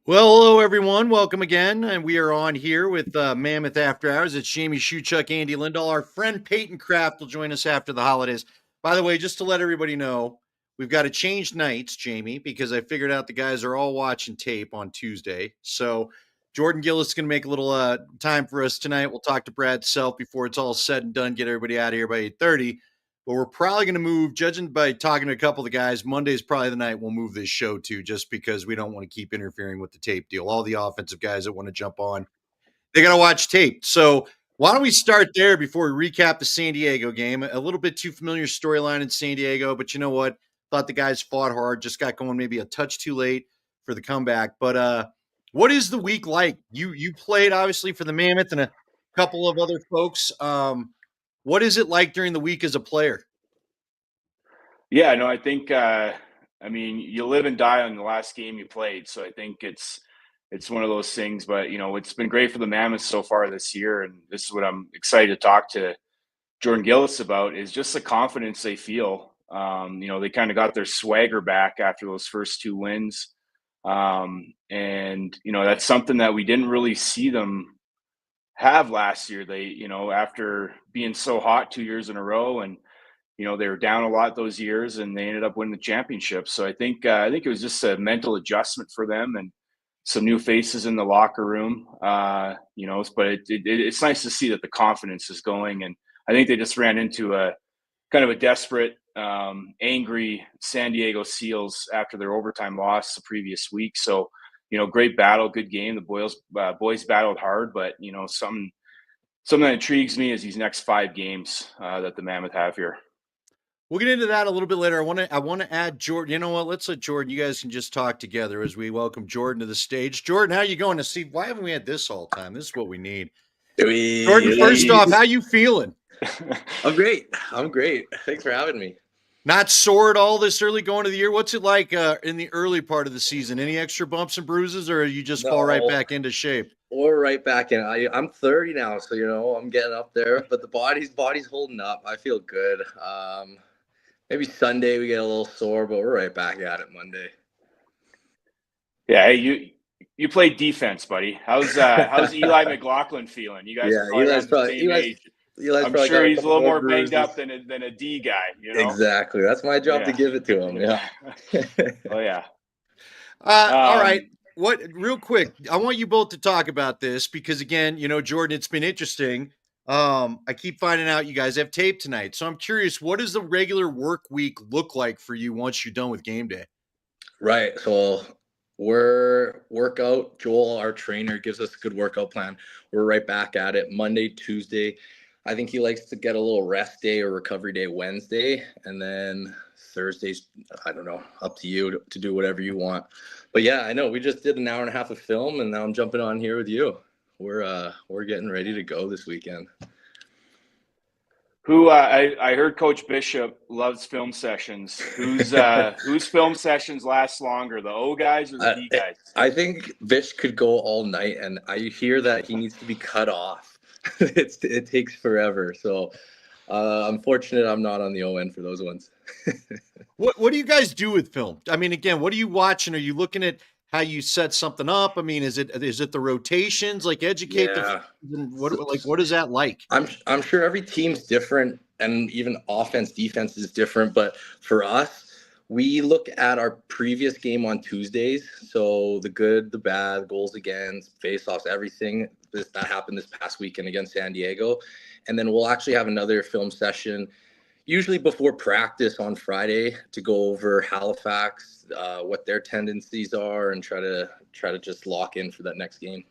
Well, hello everyone. Welcome again, and we are on here with Mammoth After Hours. It's Jamie Shuchuk, Andy Lindahl. Our friend Peyton Kraft will join us after the holidays. By the way, just to let everybody know, we've got to change nights, Jamie, because I figured out the guys are all watching tape on Tuesday. So Jordan Gillis is going to make a little time for us tonight. We'll talk to Brad Self before it's all said and done. Get everybody out of here by 8:30. But we're probably going to move, judging by talking to a couple of the guys, Monday's probably the night we'll move this show to, just because we don't want to keep interfering with the tape deal. All the offensive guys that want to jump on, they got to watch tape. So why don't we start there before we recap the San Diego game? A little bit too familiar storyline in San Diego, but you know what? Thought the guys fought hard, just got going maybe a touch too late for the comeback. But what is the week like? You played obviously for the Mammoth and a couple of other folks. What is it like during the week as a player? Yeah, no, I think you live and die on the last game you played, so I think it's one of those things. But it's been great for the Mammoths so far this year, and this is what I'm excited to talk to Jordan Gillis about is just the confidence they feel. They kind of got their swagger back after those first two wins, and that's something that we didn't really see them have last year. They, after being so hot 2 years in a row and they were down a lot those years, and they ended up winning the championship. So I think it was just a mental adjustment for them and some new faces in the locker room. But it's nice to see that the confidence is going, and I think they just ran into a kind of a desperate, angry San Diego Seals after their overtime loss the previous week. So great battle, good game. The boys battled hard, but something that intrigues me is these next 5 games that the Mammoth have here. We'll get into that a little bit later. I want to add Jordan. You know what? Let's let Jordan. You guys can just talk together as we welcome Jordan to the stage. Jordan, how you going? To see why haven't we had this all the time? This is what we need. Jordan, first off, how you feeling? I'm great. Thanks for having me. Not sore at all this early going to the year. What's it like in the early part of the season? Any extra bumps and bruises, or you just fall right back into shape? We're right back in. I'm 30 now, so I'm getting up there. But the body's holding up. I feel good. Maybe Sunday we get a little sore, but we're right back at it Monday. Yeah, hey, you played defense, buddy. How's Eli McLaughlin feeling? You guys are probably around the same age. I'm sure he's a little more banged up than a D guy. Exactly. That's my job to give it to him. Yeah. Oh yeah. All right. Real quick, I want you both to talk about this because again, Jordan, it's been interesting. I keep finding out you guys have tape tonight. So I'm curious, what does the regular work week look like for you once you're done with game day? Right. So we're workout. Joel, our trainer, gives us a good workout plan. We're right back at it Monday, Tuesday. I think he likes to get a little rest day or recovery day Wednesday. And then Thursdays, I don't know, up to you to do whatever you want. But yeah, I know we just did an hour and a half of film, and now I'm jumping on here with you. We're getting ready to go this weekend. I heard Coach Bishop loves film sessions. Whose film sessions last longer, the O guys or the D guys? I think Bish could go all night, and I hear that he needs to be cut off. It takes forever. So I'm fortunate I'm not on the O end for those ones. What do you guys do with film? I mean, again, what are you watching? Are you looking at how you set something up? I mean, is it the rotations? Like educate the what is that like? I'm sure every team's different, and even offense, defense is different. But for us, we look at our previous game on Tuesdays. So the good, the bad, goals against, faceoffs, everything that happened this past weekend against San Diego. And then we'll actually have another film session, usually before practice on Friday, to go over Halifax, what their tendencies are, and try to just lock in for that next game.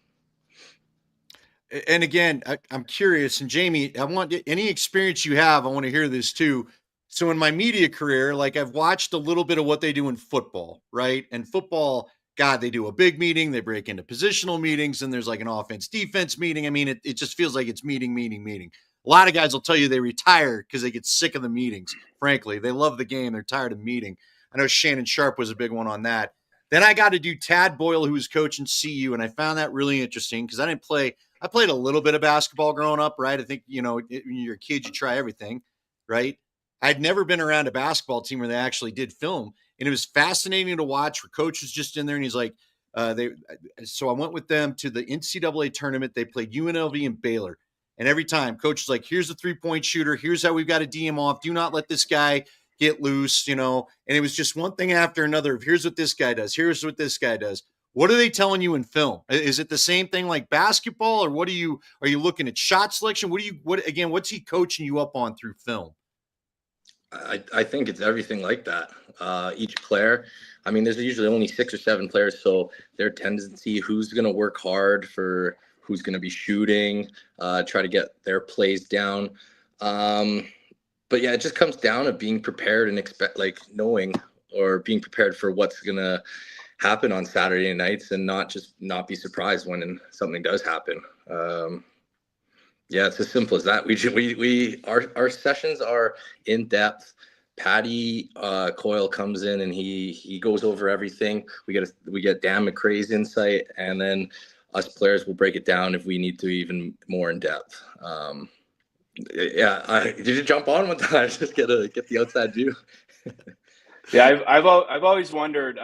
And again, I'm curious, and Jamie, I want any experience you have. I want to hear this too. So in my media career, like I've watched a little bit of what they do in football, right? And football, God, they do a big meeting, they break into positional meetings, and there's like an offense defense meeting. I mean, it just feels like it's meeting. A lot of guys will tell you they retire because they get sick of the meetings. Frankly, they love the game, they're tired of meeting. I know Shannon Sharp was a big one on that. Then I got to do Tad Boyle, who was coaching CU, and I found that really interesting because I played a little bit of basketball growing up, right? I think, when you're a kid, you try everything, right? I'd never been around a basketball team where they actually did film. And it was fascinating to watch where coach was just in there and he's like, So I went with them to the NCAA tournament. They played UNLV and Baylor. And every time coach is like, here's the 3-point shooter. Here's how we've got to D him off. Do not let this guy get loose, And it was just one thing after another of here's what this guy does. Here's what this guy does. What are they telling you in film? Is it the same thing like basketball, or are you looking at shot selection? What's he coaching you up on through film? I think it's everything like that. Each player, I mean, there's usually only 6 or 7 players, so their tendency, who's going to work hard for who's going to be shooting, try to get their plays down. But yeah, it just comes down to being prepared and knowing or being prepared for what's going to happen on Saturday nights, and not be surprised when something does happen. Yeah, it's as simple as that. Our sessions are in depth. Patty Coyle comes in and he goes over everything. We get Dan McCrae's insight, and then us players will break it down if we need to even more in depth. Did you jump on one time? Just get the outside view. Yeah, I've always wondered,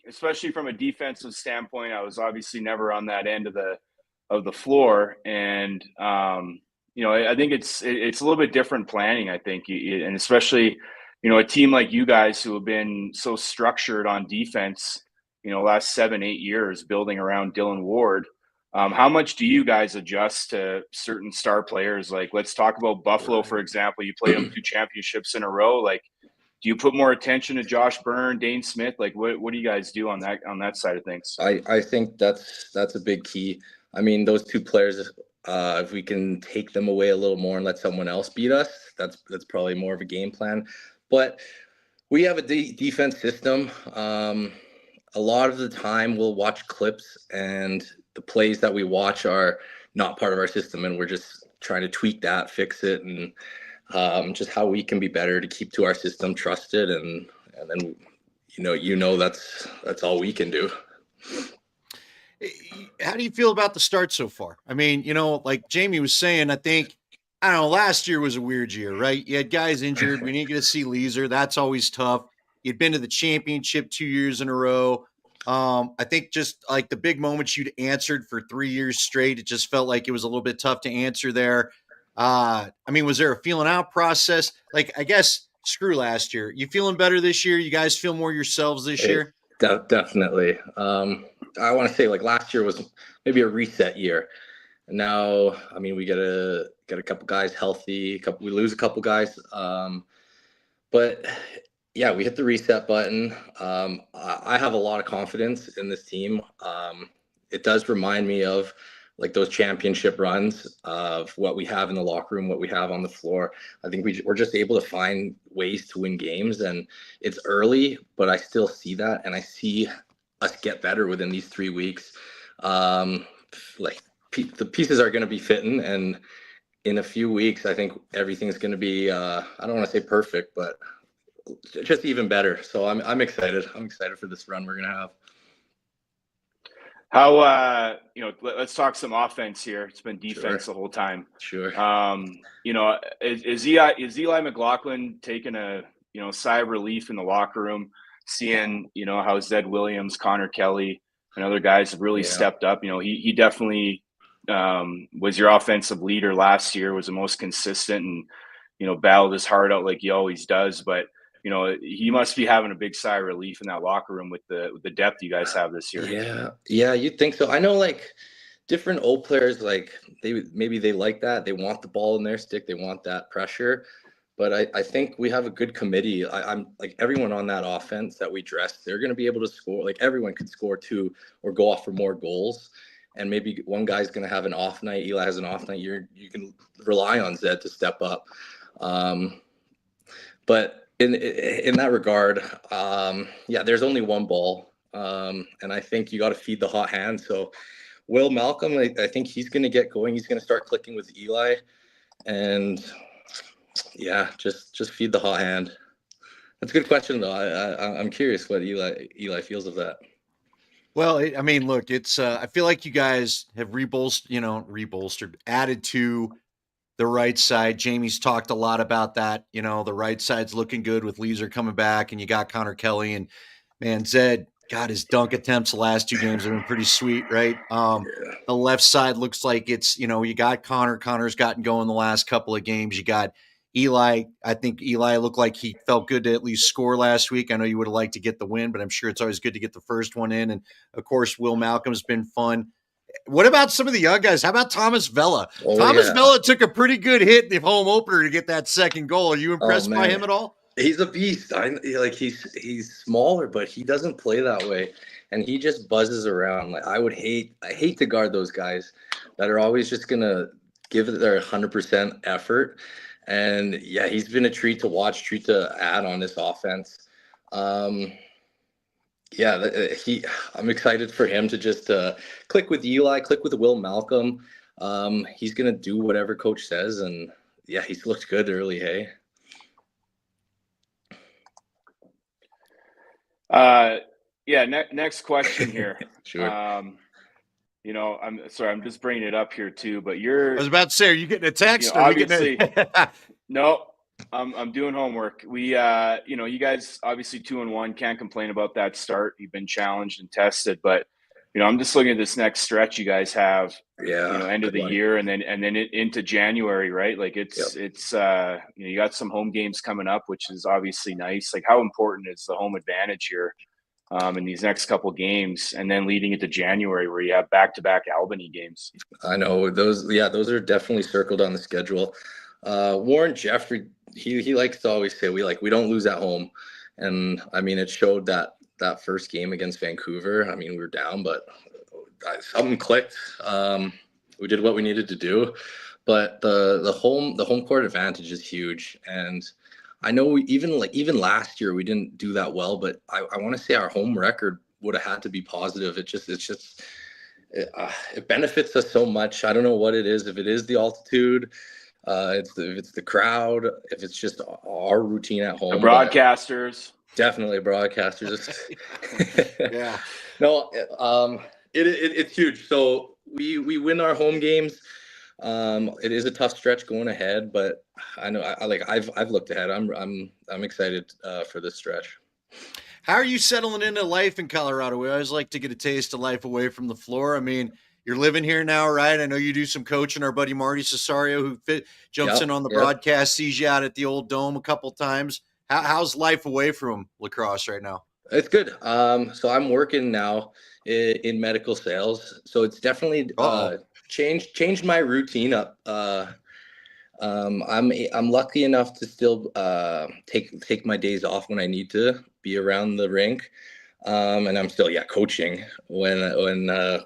especially from a defensive standpoint. I was obviously never on that end of the floor, and I think it's a little bit different planning. I think, and especially a team like you guys who have been so structured on defense, last 7-8 years building around Dylan Ward. How much do you guys adjust to certain star players? Like, let's talk about Buffalo, for example. You played them 2 championships in a row. Like, do you put more attention to Josh Byrne, Dane Smith? Like, what do you guys do on that side of things? I think that's a big key. I mean, those 2 players, if we can take them away a little more and let someone else beat us, that's probably more of a game plan. But we have a defense system. A lot of the time we'll watch clips, and the plays that we watch are not part of our system, and we're just trying to tweak that, fix it, and just how we can be better to keep to our system, trusted, and then that's all we can do. How do you feel about the start so far? I mean, like Jamie was saying, I don't know, last year was a weird year, right? You had guys injured. We didn't get to see Leeser. That's always tough. You'd been to the championship 2 years in a row. I think just like the big moments you'd answered for 3 years straight, it just felt like it was a little bit tough to answer there. I mean, was there a feeling out process? Like, I guess, screw last year. You feeling better this year? You guys feel more yourselves this year? Definitely. I want to say like last year was maybe a reset year. And now, I mean, we get a couple guys healthy, we lose a couple guys. But yeah, we hit the reset button. I have a lot of confidence in this team. It does remind me of like those championship runs of what we have in the locker room, what we have on the floor. I think we're just able to find ways to win games, and it's early, but I still see that, and I see us get better within these 3 weeks. The pieces are going to be fitting, and in a few weeks, I think everything's going to be, I don't want to say perfect, but just even better. So I'm excited. I'm excited for this run we're going to have. How, let's talk some offense here. It's been defense the whole time. Sure. Is Eli McLaughlin taking a, sigh of relief in the locker room, seeing, how Zed Williams, Connor Kelly, and other guys have really stepped up? He definitely was your offensive leader last year, was the most consistent, and, battled his heart out like he always does. But, he must be having a big sigh of relief in that locker room with the depth you guys have this year. Yeah, you'd think so. I know, like, different old players, like, they like that. They want the ball in their stick. They want that pressure. But I think we have a good committee. I'm like, everyone on that offense that we dress, they're going to be able to score. Like, everyone could score 2 or go off for more goals. And maybe one guy's going to have an off night. Eli has an off night. You can rely on Zed to step up. But in that regard, there's only one ball. And I think you got to feed the hot hand. So Will Malcolm, I think he's going to get going. He's going to start clicking with Eli. And yeah, just feed the hot hand. That's a good question, though. I'm curious what Eli feels of that. Well, I mean, look, it's I feel like you guys have rebolstered, added to the right side. Jamie's talked a lot about that. The right side's looking good with Leeser coming back, and you got Connor Kelly, and man, Zed, God, his dunk attempts the last 2 games have been pretty sweet, right? Yeah. The left side looks like it's, you got Connor. Connor's gotten going the last couple of games. You got Eli. I think Eli looked like he felt good to at least score last week. I know you would have liked to get the win, but I'm sure it's always good to get the first one in. And of course, Will Malcolm's been fun. What about some of the young guys? How about Thomas Vella? Oh Thomas yeah. Vella took a pretty good hit in the home opener to get that second goal. Are you Oh impressed by him man, at all? he's a beast. He's smaller, but he doesn't play that way, and he just buzzes around. Like I hate to guard those guys that are always just gonna give it their 100% effort. And yeah, he's been a treat to watch, treat to add on this offense. Um, yeah, I'm excited for him to just click with Eli, click with Will Malcolm. He's gonna do whatever coach says, and yeah, he's looked good early. Hey. Yeah. Next question here. Sure. I'm sorry, I'm just bringing it up here too. But I was about to say, are you getting a text? obviously, no. I'm doing homework. We, you guys obviously 2-1. Can't complain about that start. You've been challenged and tested, but I'm just looking at this next stretch you guys have. Yeah. End of the year, and then into January, right? Like it's you got some home games coming up, which is obviously nice. Like, how important is the home advantage here in these next couple games, and then leading into January where you have back-to-back Albany games? I know those. Yeah, those are definitely circled on the schedule. Warren Jeffrey, he likes to always say we don't lose at home, and I mean it showed that first game against Vancouver. I mean we were down, but something clicked. We did what we needed to do, but the home court advantage is huge. And I know even last year we didn't do that well, but I want to say our home record would have had to be positive. It benefits us so much. I don't know what it is. If it is the altitude, if it's the crowd, if it's just our routine at home. The broadcasters. Definitely broadcasters. Yeah. No, it's huge. So we win our home games. It is a tough stretch going ahead, but I know I've looked ahead. I'm excited for this stretch. How are you settling into life in Colorado? We always like to get a taste of life away from the floor. I mean, you're living here now, right? I know you do some coaching. Our buddy Marty Cesario, who jumps in on the broadcast, sees you out at the old Dome a couple times. How's life away from lacrosse right now? It's good. So I'm working now in medical sales. So it's definitely changed my routine up. I'm lucky enough to still take my days off when I need to be around the rink. And I'm still coaching when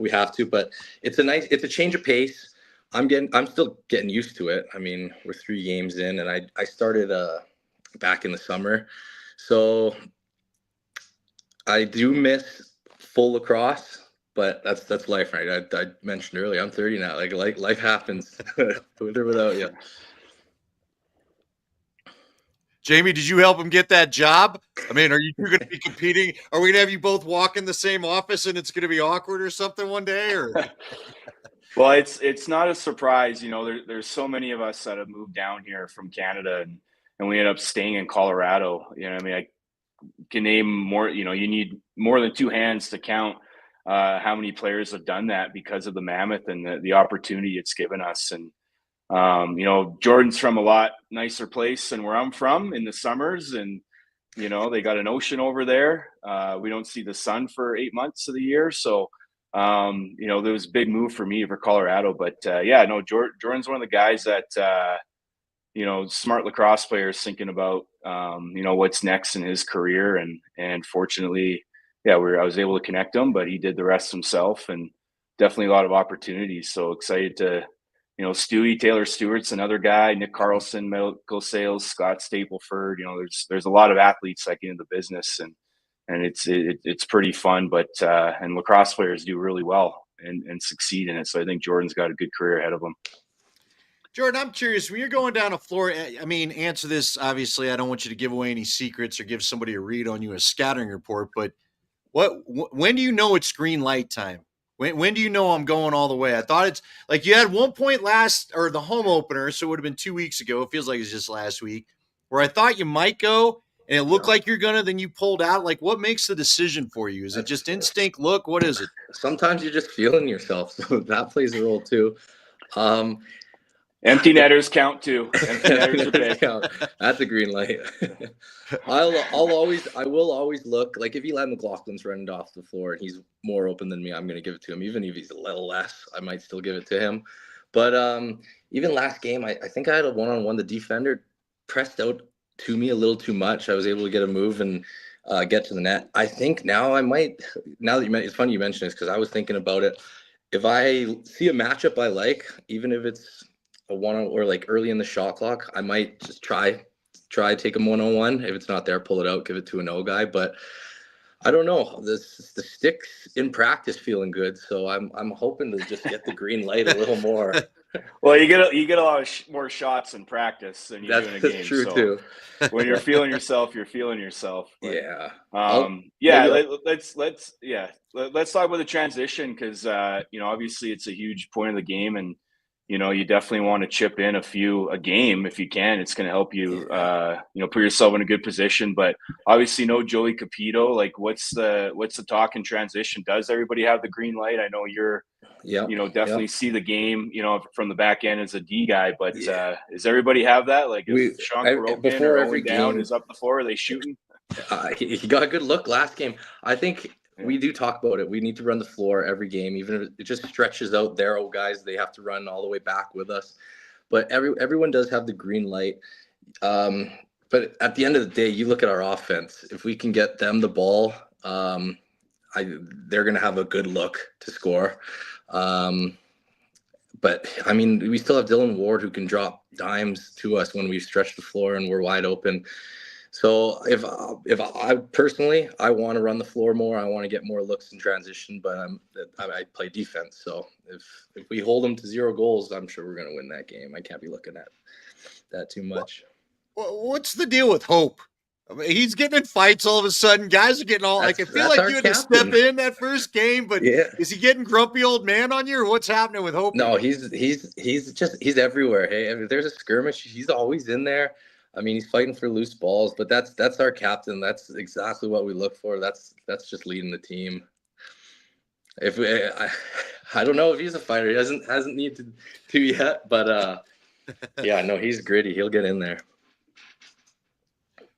we have to, but it's a change of pace. I'm still getting used to it. I mean, we're 3 games in, and I started back in the summer, so I do miss full lacrosse, but that's life, right? I mentioned earlier, I'm 30 now. Like life happens with or without you. Jamie, did you help him get that job? I mean, are you two going to be competing? Are we going to have you both walk in the same office and it's going to be awkward or something one day? Or well, it's not a surprise. There's so many of us that have moved down here from Canada, and we end up staying in Colorado. I mean, I can name more. You need more than 2 hands to count how many players have done that because of the Mammoth and the opportunity it's given us. And Jordan's from a lot nicer place than where I'm from in the summers, and they got an ocean over there. We don't see the sun for 8 months of the year, so there was a big move for me for Colorado. But Jordan's one of the guys that smart lacrosse players thinking about what's next in his career, and fortunately, I was able to connect him, but he did the rest himself, and definitely a lot of opportunities. So excited to. Stewie Taylor Stewart's another guy, Nick Carlson, medical sales, Scott Stapleford. There's a lot of athletes that get into the business, and it's pretty fun. But and lacrosse players do really well and succeed in it. So I think Jordan's got a good career ahead of him. Jordan, I'm curious, when you're going down a floor, I mean, answer this. Obviously, I don't want you to give away any secrets or give somebody a read on you a scouting report. But when do you know it's green light time? When do you know I'm going all the way? I thought it's like you had one point the home opener, so it would have been 2 weeks ago. It feels like it's just last week, where I thought you might go, and it looked like you're gonna, then you pulled out. Like, what makes the decision for you? Is it just instinct look? What is it? Sometimes you're just feeling yourself, so that plays a role too. Empty netters count too. Empty netters are big. That's a green light. I will always look. Like if Eli McLaughlin's running off the floor and he's more open than me, I'm going to give it to him. Even if he's a little less, I might still give it to him. But even last game, I think I had a one-on-one. The defender pressed out to me a little too much. I was able to get a move and get to the net. I think now I might. Now that it's funny you mentioned this because I was thinking about it. If I see a matchup I like, even if it's a one or like early in the shot clock, I might just try take him 1-on-1. If it's not there, pull it out, give it to an O guy. But I don't know. The sticks in practice feeling good, so I'm hoping to just get the green light a little more. Well, you get a lot of more shots in practice than you do in a game. That's true so too. When you're feeling yourself, you're feeling yourself. But, yeah. Let's talk about the transition because obviously it's a huge point of the game, and you definitely want to chip in a game if you can. It's going to help you, put yourself in a good position. But obviously, no Joey Capito. Like, what's the talk in transition? Does everybody have the green light? I know you're, definitely see the game, from the back end as a D guy. But does everybody have that? Like, if Sean Karokin or Owen Down is up the floor, are they shooting? He got a good look last game. I think. We do talk about it. We need to run the floor every game, even if it just stretches out their old guys. They have to run all the way back with us. But everyone does have the green light. But at the end of the day, you look at our offense. If we can get them the ball, they're going to have a good look to score. But, I mean, we still have Dylan Ward who can drop dimes to us when we stretch the floor and we're wide open. So if I personally, I want to run the floor more. I want to get more looks in transition, but I play defense. So if we hold them to 0 goals, I'm sure we're going to win that game. I can't be looking at that too much. What's the deal with Hope? I mean, he's getting in fights all of a sudden. Guys are getting all like, I feel like you had to step in that first game, but is he getting grumpy old man on you, or what's happening with Hope? No, he's everywhere. Hey, if there's a skirmish, he's always in there. I mean, he's fighting for loose balls, but that's our captain. That's exactly what we look for. That's just leading the team. I don't know if he's a fighter. He hasn't needed to yet, but he's gritty. He'll get in there.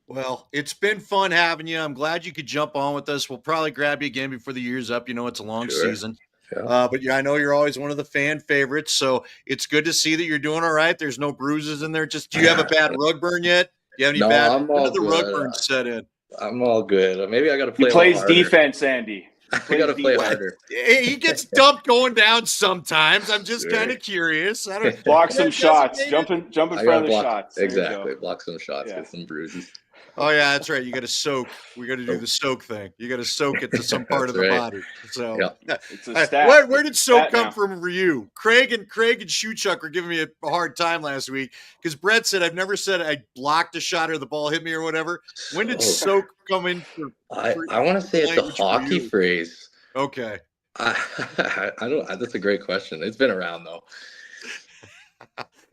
Well, it's been fun having you. I'm glad you could jump on with us. We'll probably grab you again before the year's up. It's a long season. Yeah. But I know you're always one of the fan favorites, so it's good to see that you're doing all right. There's no bruises in there. Do you have a bad rug burn yet? Do you have any bad? When did the rug burn set in? I'm all good. Maybe I got to play. He plays defense, Andy. I got to play harder. He gets dumped going down sometimes. I'm just kind of curious. I don't block some shots. Jump in front of the shots. Exactly. Block some shots. Get some bruises. Oh yeah, that's right. You got to soak. We got to do the soak thing. You got to soak it to some part of the body. So, it's a stat. Where did soak come from for you? Craig and Shoechuck were giving me a hard time last week because Brett said I've never said I blocked a shot or the ball hit me or whatever. When did soak come in? I want to say it's a hockey phrase. Okay. I don't. That's a great question. It's been around though.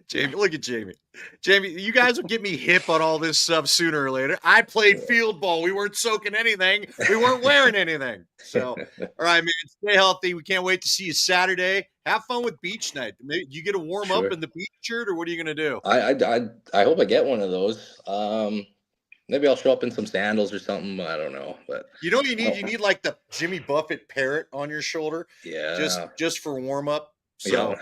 Jamie, look at Jamie. Jamie, you guys will get me hip on all this stuff sooner or later. I played field ball. We weren't soaking anything. We weren't wearing anything. So, all right, man, stay healthy. We can't wait to see you Saturday. Have fun with beach night. Maybe you get a warm up in the beach shirt, or what are you going to do? I hope I get one of those. Maybe I'll show up in some sandals or something. I don't know, but you know what you need? You need like the Jimmy Buffett parrot on your shoulder. Yeah, just for warm up. So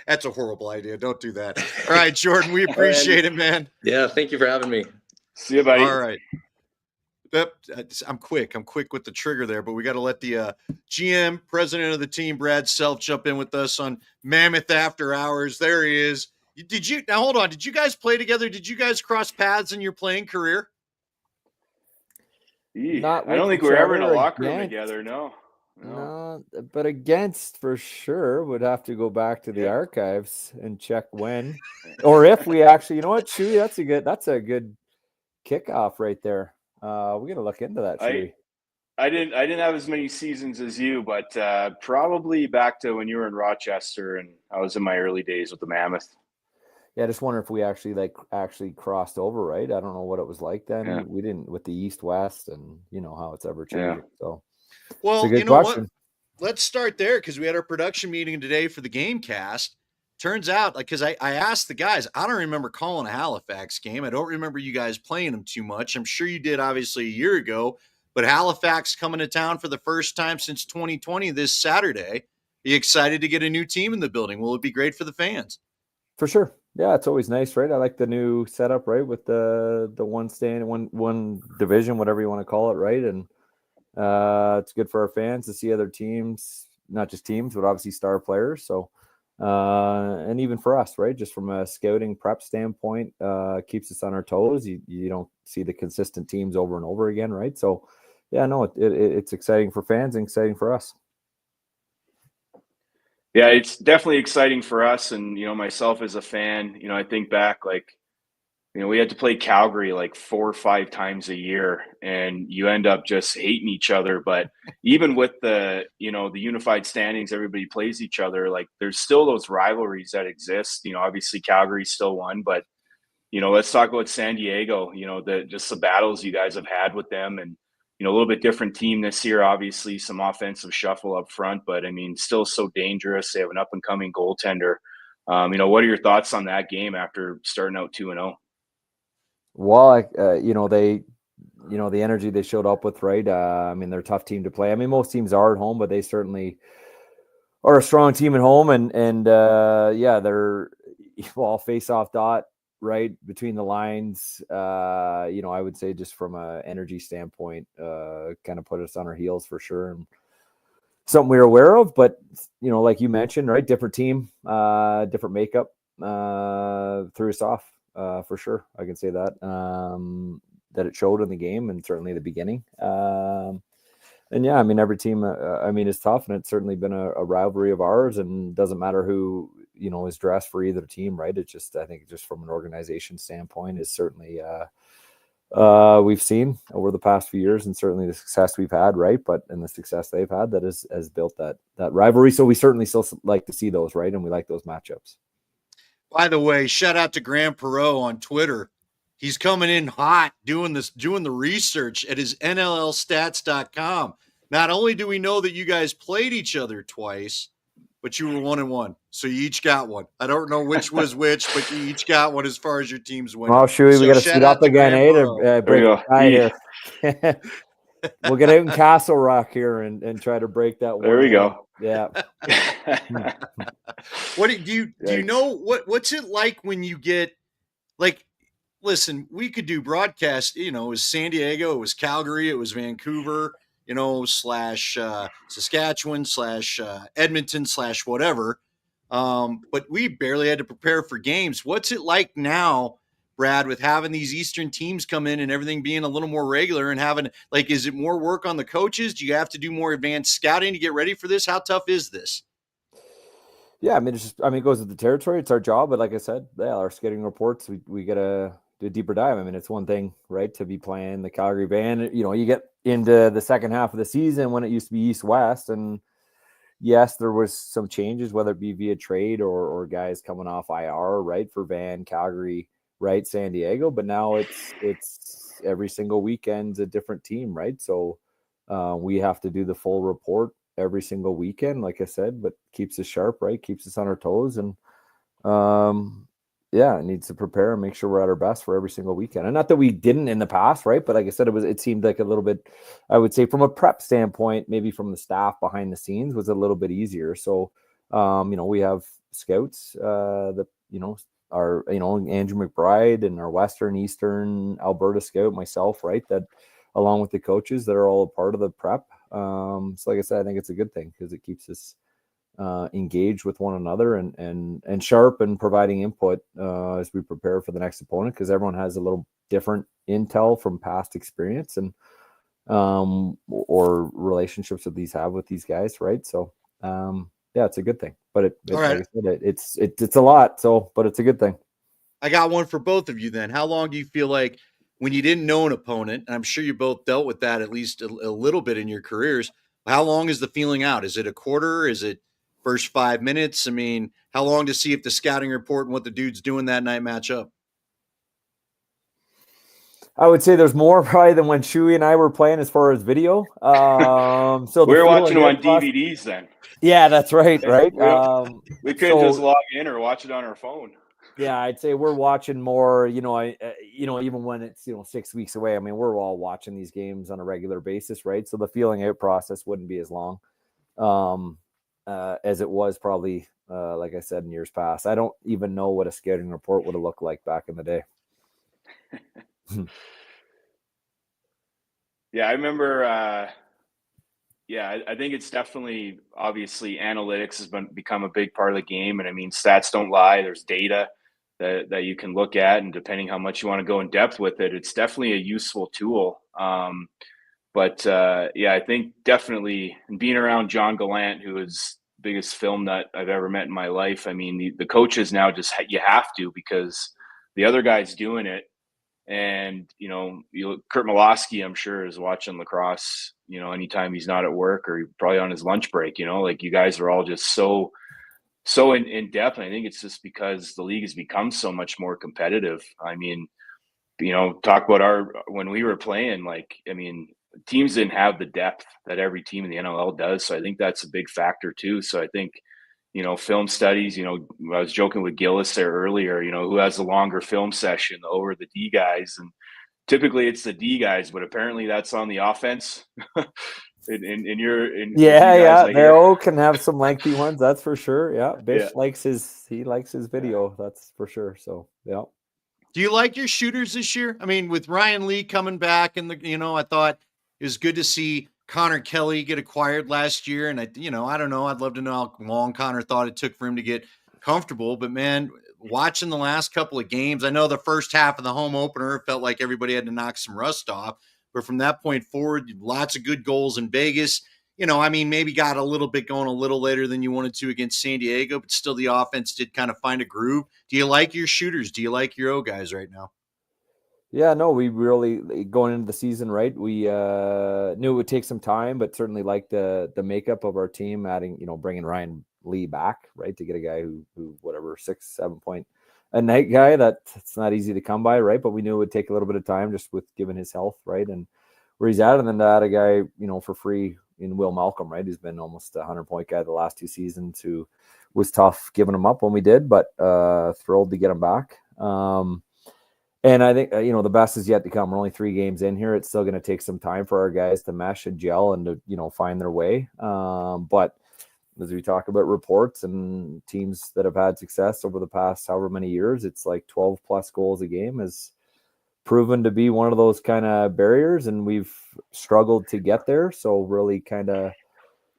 that's a horrible idea. Don't do that. All right, Jordan, we appreciate it, man. Yeah, thank you for having me. See you, buddy. All right. I'm quick with the trigger there, but we got to let the GM, president of the team, Brad Self, jump in with us on Mammoth After Hours. There he is. Now hold on. Did you guys play together? Did you guys cross paths in your playing career? I don't think we were ever in a locker room together. No, but against for sure would have to go back to the archives and check when, or if we actually, you know what, Chewy, that's a good kickoff right there. We got to look into that, Chewy. I didn't have as many seasons as you, but probably back to when you were in Rochester and I was in my early days with the Mammoth. Yeah, I just wonder if we actually crossed over, right? I don't know what it was like then. Yeah. We didn't with the East West, and you know how it's ever Yeah. changing. So it's a Well, good you know what? question. Let's start there because we had our production meeting today for the game cast. Turns out, like, because I asked the guys, I don't remember calling a Halifax game. I don't remember you guys playing them too much. I'm sure you did, obviously, a year ago. But Halifax coming to town for the first time since 2020 this Saturday. Are you excited to get a new team in the building? Will it be great for the fans? For sure. Yeah, it's always nice, right? I like the new setup, right? With the one stand, one division, whatever you want to call it, right? And it's good for our fans to see other teams, not just teams, but obviously star players. So and even for us, right? Just from a scouting prep standpoint, keeps us on our toes. You don't see the consistent teams over and over again, right? So yeah, no, it's exciting for fans and exciting for us. Yeah, it's definitely exciting for us, and myself as a fan. I think back, like, we had to play Calgary like 4 or 5 times a year, and you end up just hating each other. But even with the unified standings, everybody plays each other. Like, there's still those rivalries that exist. Obviously Calgary still won, but let's talk about San Diego. The battles you guys have had with them, and a little bit different team this year. Obviously, some offensive shuffle up front, but I mean, still so dangerous. They have an up and coming goaltender. What are your thoughts on that game after starting out 2-0? Well, the energy they showed up with, right? I mean, they're a tough team to play. I mean, most teams are at home, but they certainly are a strong team at home. And yeah, they're face off dot, right between the lines. I would say just from a energy standpoint, kind of put us on our heels for sure. And something we were aware of, but like you mentioned, right, different team, different makeup, threw us off. For sure, I can say that that it showed in the game and certainly the beginning. And yeah, I mean, every team, is tough, and it's certainly been a rivalry of ours. And doesn't matter who is dressed for either team, right? It's just, I think, just from an organization standpoint, is certainly we've seen over the past few years, and certainly the success we've had, right? But and the success they've had that has built that rivalry. So we certainly still like to see those, right? And we like those matchups. By the way, shout out to Graham Perot on Twitter. He's coming in hot doing the research at his NLLstats.com. Not only do we know that you guys played each other twice, but you were 1-1. So you each got one. I don't know which was which, but you each got one as far as your team's winning. Well, Shuey, we got to suit up again, to break the tie here. We'll get out in Castle Rock here and try to break that one. There we go. Yeah. What do you know what's it like when you get, like, listen, we could do broadcast, it was San Diego, it was Calgary, it was Vancouver, slash Saskatchewan, slash Edmonton, slash whatever. But we barely had to prepare for games. What's it like now, Brad, with having these Eastern teams come in and everything being a little more regular, and having, like, is it more work on the coaches? Do you have to do more advanced scouting to get ready for this? How tough is this? Yeah, I mean, it goes with the territory. It's our job, but like I said, yeah, our scouting reports, we gotta do a deeper dive. I mean, it's one thing, right, to be playing the Calgary Band. You get into the second half of the season when it used to be East-West, and yes, there was some changes, whether it be via trade or guys coming off IR, right, for Van, Calgary, right, San Diego. But now it's every single weekend's a different team, right? So we have to do the full report every single weekend, like I said, but keeps us sharp, right? Keeps us on our toes, and yeah, it needs to prepare and make sure we're at our best for every single weekend. And not that we didn't in the past, right? But like I said, it seemed like a little bit, I would say, from a prep standpoint, maybe from the staff behind the scenes, was a little bit easier. So we have scouts that our Andrew McBride and our Western, Eastern, Alberta scout, myself, right, that along with the coaches that are all a part of the prep. So like I said, I think it's a good thing because it keeps us engaged with one another and sharp, and providing input as we prepare for the next opponent, because everyone has a little different intel from past experience and or relationships that these have with these guys, right? So yeah, it's a good thing. But right. Like I said, it's a lot. So, but it's a good thing. I got one for both of you then. How long do you feel like, when you didn't know an opponent, and I'm sure you both dealt with that at least a little bit in your careers, how long is the feeling out? Is it a quarter? Is it first 5 minutes? I mean, how long to see if the scouting report and what the dude's doing that night match up? I would say there's more probably than when Shuey and I were playing as far as video. So We were watching them on process, DVDs then. yeah, that's right. Right. We couldn't just log in or watch it on our phone. Yeah, I'd say we're watching more, even when it's, 6 weeks away. I mean, we're all watching these games on a regular basis, right? So the feeling out process wouldn't be as long as it was probably, like I said, in years past. I don't even know what a scouting report would have looked like back in the day. Yeah, I remember. I think it's definitely, obviously, analytics has become a big part of the game, and I mean, stats don't lie. There's data that you can look at, and depending how much you want to go in depth with it, it's definitely a useful tool. I think definitely being around John Gallant, who is the biggest film nut I've ever met in my life. I mean, the coaches now you have to, because the other guy's doing it. And, Kurt Malosky, I'm sure, is watching lacrosse, anytime he's not at work or probably on his lunch break, like you guys are all just so in depth. And I think it's just because the league has become so much more competitive. I mean, talk about when we were playing, teams didn't have the depth that every team in the NLL does. So I think that's a big factor too. So I think, film studies, I was joking with Gillies there earlier, who has a longer film session over the D guys. And typically it's the D guys, but apparently that's on the offense. They all can have some lengthy ones. That's for sure. Yeah. Bish likes his video. That's for sure. So, yeah. Do you like your shooters this year? I mean, with Ryan Lee coming back and I thought it was good to see Connor Kelly get acquired last year. And I don't know. I'd love to know how long Connor thought it took for him to get comfortable. But man, watching the last couple of games, I know the first half of the home opener felt like everybody had to knock some rust off. But from that point forward, lots of good goals in Vegas. Maybe got a little bit going a little later than you wanted to against San Diego, but still the offense did kind of find a groove. Do you like your shooters? Do you like your O guys right now? Yeah, no, we really, going into the season, right, we knew it would take some time, but certainly liked the makeup of our team, adding, bringing Ryan Lee back, right, to get a guy who whatever, 6-7 point a night guy, it's not easy to come by, right, but we knew it would take a little bit of time just with given his health, right, and where he's at, and then to add a guy, for free in Will Malcolm, right, who's been almost a 100-point guy the last 2 seasons, who was tough giving him up when we did, but thrilled to get him back. And I think, the best is yet to come. We're only 3 games in here. It's still going to take some time for our guys to mesh and gel and to, find their way. But as we talk about reports and teams that have had success over the past however many years, it's like 12 plus goals a game has proven to be one of those kind of barriers. And we've struggled to get there. So really kind of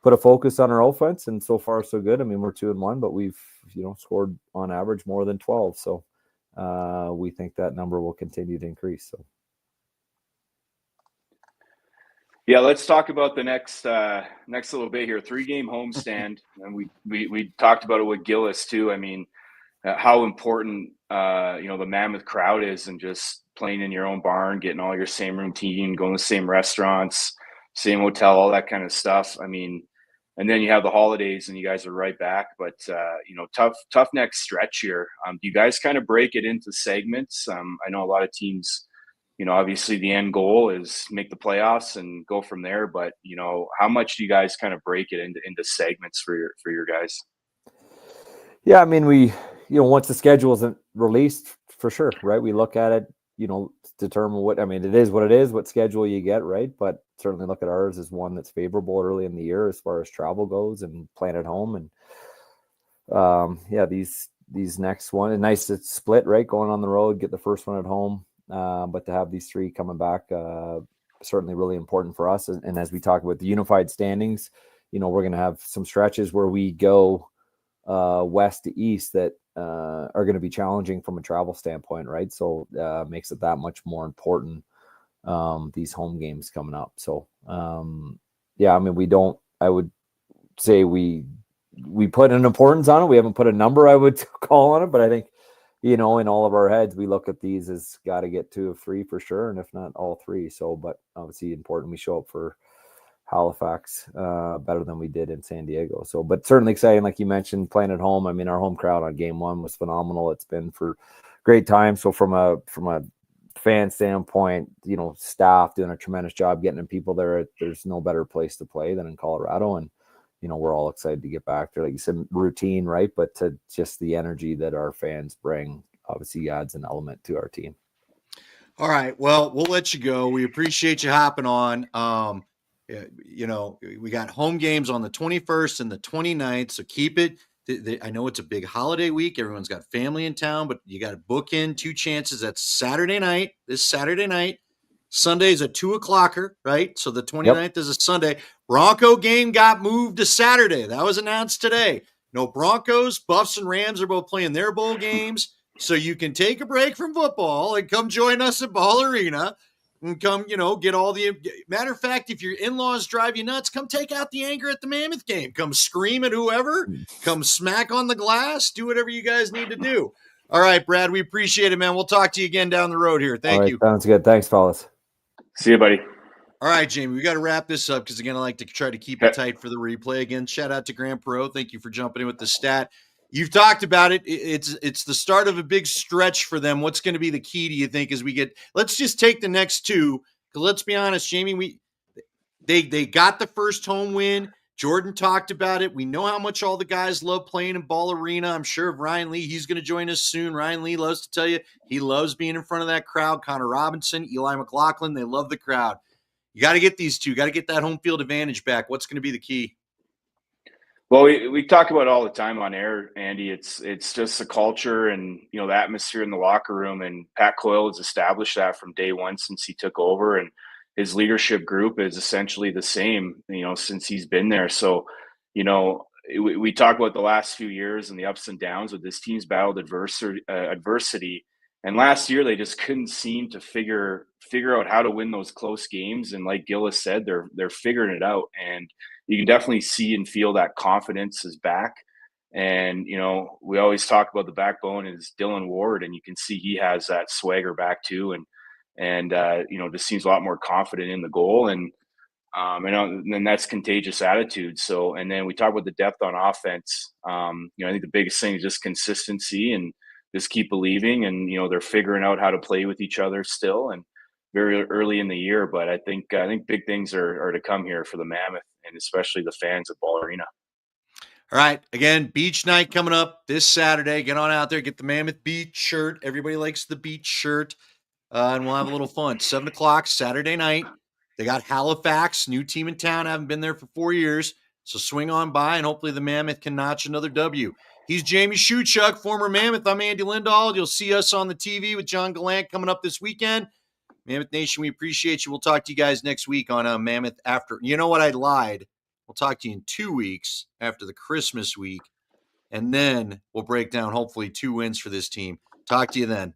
put a focus on our offense. And so far, so good. I mean, we're 2-1, but we've, scored on average more than 12. So we think that number will continue to increase. So, yeah, let's talk about the next little bit here. 3-game homestand, and we talked about it with Gillies too. I mean, how important the Mammoth crowd is, and just playing in your own barn, getting all your same routine, going to the same restaurants, same hotel, all that kind of stuff. I mean, and then you have the holidays and you guys are right back, but tough next stretch here. Do you guys kind of break it into segments? I know a lot of teams, obviously the end goal is make the playoffs and go from there, but how much do you guys kind of break it into segments for your guys? Yeah, I mean, we, once the schedule isn't released, for sure, right, we look at it, determine it is what it is, what schedule you get, right? But certainly look at ours as one that's favorable early in the year as far as travel goes and playing at home. And these next one, a nice split, right? Going on the road, get the first one at home. But to have these 3 coming back, certainly really important for us. And as we talk about the unified standings, we're going to have some stretches where we go west to east that are going to be challenging from a travel standpoint, right? So makes it that much more important, these home games coming up. So I mean, I would say we put an importance on it. We haven't put a number I would call on it, but I think, in all of our heads, we look at these as got to get 2 of 3 for sure, and if not all 3. So, but obviously important we show up for Halifax better than we did in San Diego. So, but certainly exciting, like you mentioned, playing at home. I mean, our home crowd on game one was phenomenal. It's been for great time. So from a fan standpoint, staff doing a tremendous job getting people there. There's no better place to play than in Colorado, and we're all excited to get back there. Like you said, routine, right? But to just the energy that our fans bring obviously adds an element to our team. All right. Well, we'll let you go. We appreciate you hopping on. We got home games on the 21st and the 29th, so keep it. I know it's a big holiday week. Everyone's got family in town, but you got to book in 2 chances. That's Saturday night, this Saturday night. Sunday's a 2:00, right? So the 29th is a Sunday. Bronco game got moved to Saturday. That was announced today. No Broncos. Buffs and Rams are both playing their bowl games. So you can take a break from football and come join us at Ball Arena and come, get all the matter of fact, if your in-laws drive you nuts, come take out the anger at the Mammoth game. Come scream at whoever, come smack on the glass, do whatever you guys need to do. All right, Brad, we appreciate it, man. We'll talk to you again down the road here. Thank you. Sounds good. Thanks, fellas. See you, buddy. All right, Jamie, we got to wrap this up because, again, I like to try to keep it tight for the replay. Again, shout out to Grant Perot. Thank you for jumping in with the stat. You've talked about it. It's the start of a big stretch for them. What's going to be the key, do you think, as we get – let's just take the next 2. Because let's be honest, Jamie, they got the first home win. Jordan talked about it. We know how much all the guys love playing in Ball Arena. I'm sure of Ryan Lee. He's going to join us soon. Ryan Lee loves to tell you he loves being in front of that crowd. Connor Robinson, Eli McLaughlin, they love the crowd. You got to get these two. Got to get that home field advantage back. What's going to be the key? Well, we talk about it all the time on air, Andy. It's just the culture and, the atmosphere in the locker room. And Pat Coyle has established that from day one since he took over. And his leadership group is essentially the same, since he's been there. So, we talk about the last few years and the ups and downs with this team's battled adversity. And last year, they just couldn't seem to figure out how to win those close games. And like Gillies said, they're figuring it out. And you can definitely see and feel that confidence is back. And, we always talk about the backbone is Dylan Ward, and you can see he has that swagger back too. And just seems a lot more confident in the goal. And then that's contagious attitude. So, and then we talk about the depth on offense. I think the biggest thing is just consistency and just keep believing. And, they're figuring out how to play with each other still and very early in the year. But I think big things are to come here for the Mammoth and especially the fans at Ball Arena. All right. Again, beach night coming up this Saturday. Get on out there, get the Mammoth beach shirt. Everybody likes the beach shirt. And we'll have a little fun. 7:00 Saturday night. They got Halifax, new team in town. Haven't been there for 4 years. So swing on by, and hopefully the Mammoth can notch another W. He's Jamie Shuchuk, former Mammoth. I'm Andy Lindahl. You'll see us on the TV with John Gallant coming up this weekend. Mammoth Nation, we appreciate you. We'll talk to you guys next week on Mammoth after. You know what? I lied. We'll talk to you in 2 weeks after the Christmas week. And then we'll break down, hopefully, 2 wins for this team. Talk to you then.